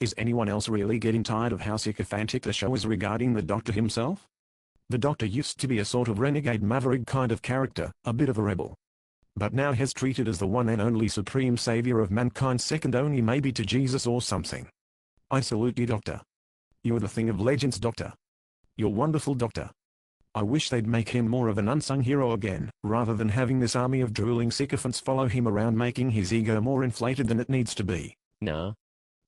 Is anyone else really getting tired of how sycophantic the show is regarding the Doctor himself? The Doctor used to be a sort of renegade maverick kind of character, a bit of a rebel. But now he's treated as the one and only supreme savior of mankind, second only maybe to Jesus or something. I salute you, Doctor. You're the thing of legends, Doctor. You're wonderful, Doctor. I wish they'd make him more of an unsung hero again, rather than having this army of drooling sycophants follow him around, making his ego more inflated than it needs to be. Nah.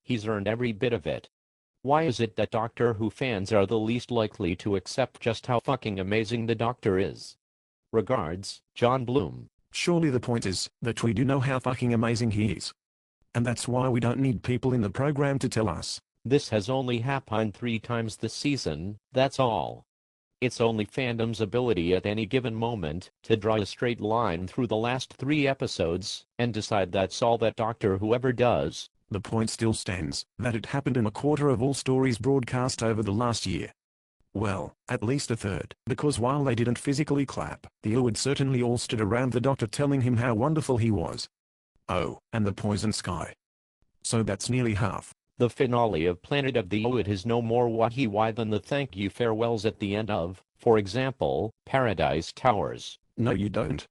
He's earned every bit of it. Why is it that Doctor Who fans are the least likely to accept just how fucking amazing the Doctor is? Regards, Jon Blum. Surely the point is that we do know how fucking amazing he is. And that's why we don't need people in the program to tell us. This has only happened 3 times this season, that's all. It's only fandom's ability at any given moment to draw a straight line through the last 3 episodes and decide that's all that Doctor Who ever does. The point still stands that it happened in a quarter of all stories broadcast over the last year. Well, at least a third, because while they didn't physically clap, the Ood certainly all stood around the Doctor telling him how wonderful he was. Oh, and the Poison Sky. So that's nearly half. The finale of Planet of the Ood is no more why than the thank you farewells at the end of, for example, Paradise Towers. No, you don't.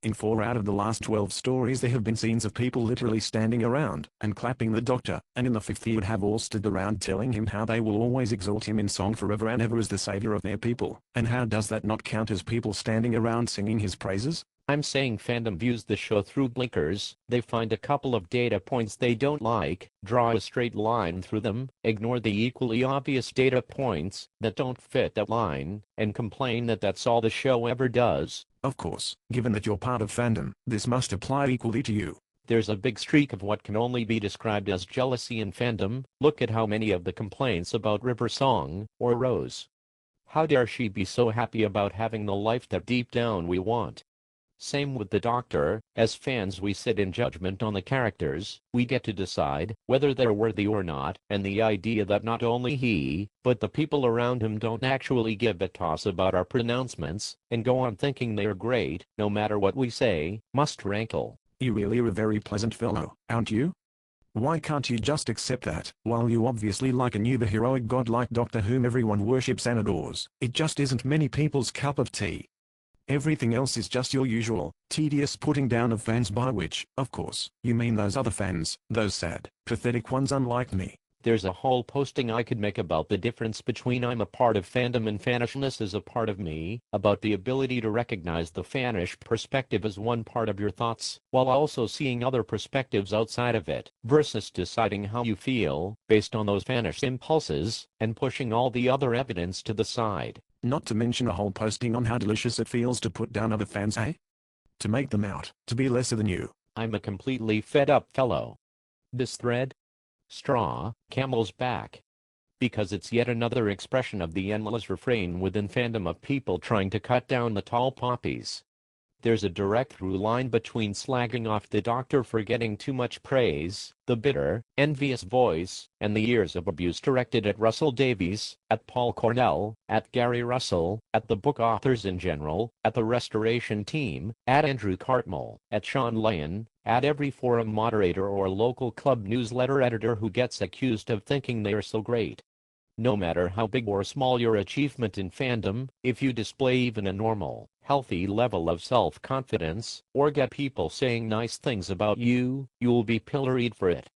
In 4 out of the last 12 stories there have been scenes of people literally standing around and clapping the Doctor, and in the 5th he would have all stood around telling him how they will always exalt him in song forever and ever as the savior of their people. And how does that not count as people standing around singing his praises? I'm saying fandom views the show through blinkers. They find a couple of data points they don't like, draw a straight line through them, ignore the equally obvious data points that don't fit that line, and complain that that's all the show ever does. Of course, given that you're part of fandom, this must apply equally to you. There's a big streak of what can only be described as jealousy in fandom. Look at how many of the complaints about River Song, or Rose. How dare she be so happy about having the life that deep down we want? Same with the Doctor. As fans we sit in judgment on the characters, we get to decide whether they're worthy or not, and the idea that not only he, but the people around him don't actually give a toss about our pronouncements, and go on thinking they're great, no matter what we say, must rankle. You really are a very pleasant fellow, aren't you? Why can't you just accept that, while you obviously like and you the heroic godlike Doctor whom everyone worships and adores, it just isn't many people's cup of tea. Everything else is just your usual, tedious putting down of fans, by which, of course, you mean those other fans, those sad, pathetic ones unlike me. There's a whole posting I could make about the difference between I'm a part of fandom and fanishness is a part of me, about the ability to recognize the fanish perspective as one part of your thoughts, while also seeing other perspectives outside of it, versus deciding how you feel, based on those fanish impulses, and pushing all the other evidence to the side. Not to mention a whole posting on how delicious it feels to put down other fans, eh? To make them out, to be lesser than you. I'm a completely fed up fellow. This thread? Straw, camel's back. Because it's yet another expression of the endless refrain within fandom of people trying to cut down the tall poppies. There's a direct through line between slagging off the Doctor for getting too much praise, the bitter, envious voice, and the years of abuse directed at Russell Davies, at Paul Cornell, at Gary Russell, at the book authors in general, at the restoration team, at Andrew Cartmel, at Sean Lyon, at every forum moderator or local club newsletter editor who gets accused of thinking they are so great. No matter how big or small your achievement in fandom, if you display even a normal, healthy level of self-confidence, or get people saying nice things about you, you'll be pilloried for it.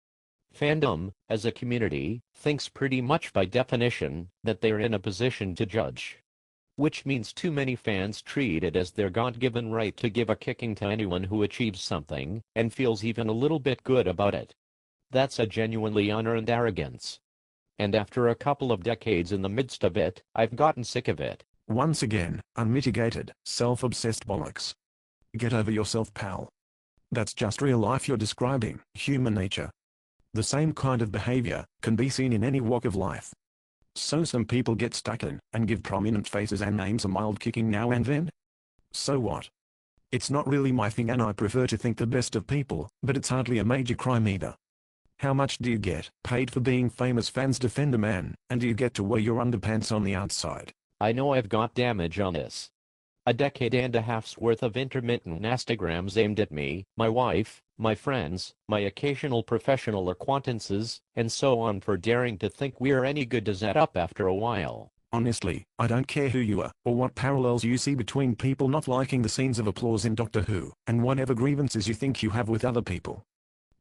Fandom, as a community, thinks pretty much by definition that they're in a position to judge. Which means too many fans treat it as their God-given right to give a kicking to anyone who achieves something, and feels even a little bit good about it. That's a genuinely unearned arrogance. And after a couple of decades in the midst of it, I've gotten sick of it. Once again, unmitigated, self-obsessed bollocks. Get over yourself, pal. That's just real life you're describing, human nature. The same kind of behavior can be seen in any walk of life. So some people get stuck in and give prominent faces and names a mild kicking now and then. So what? It's not really my thing and I prefer to think the best of people, but it's hardly a major crime either. How much do you get paid for being famous? Fans defend a man, and do you get to wear your underpants on the outside? I know I've got damage on this. A decade and a half's worth of intermittent nastagrams aimed at me, my wife, my friends, my occasional professional acquaintances, and so on for daring to think we're any good to set up after a while. Honestly, I don't care who you are, or what parallels you see between people not liking the scenes of applause in Doctor Who, and whatever grievances you think you have with other people.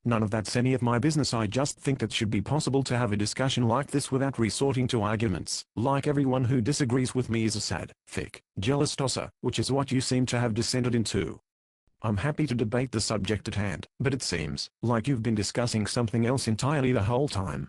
None of that's any of my business. I just think it should be possible to have a discussion like this without resorting to arguments. Like everyone who disagrees with me is a sad, thick, jealous tosser, which is what you seem to have descended into. I'm happy to debate the subject at hand, but it seems like you've been discussing something else entirely the whole time.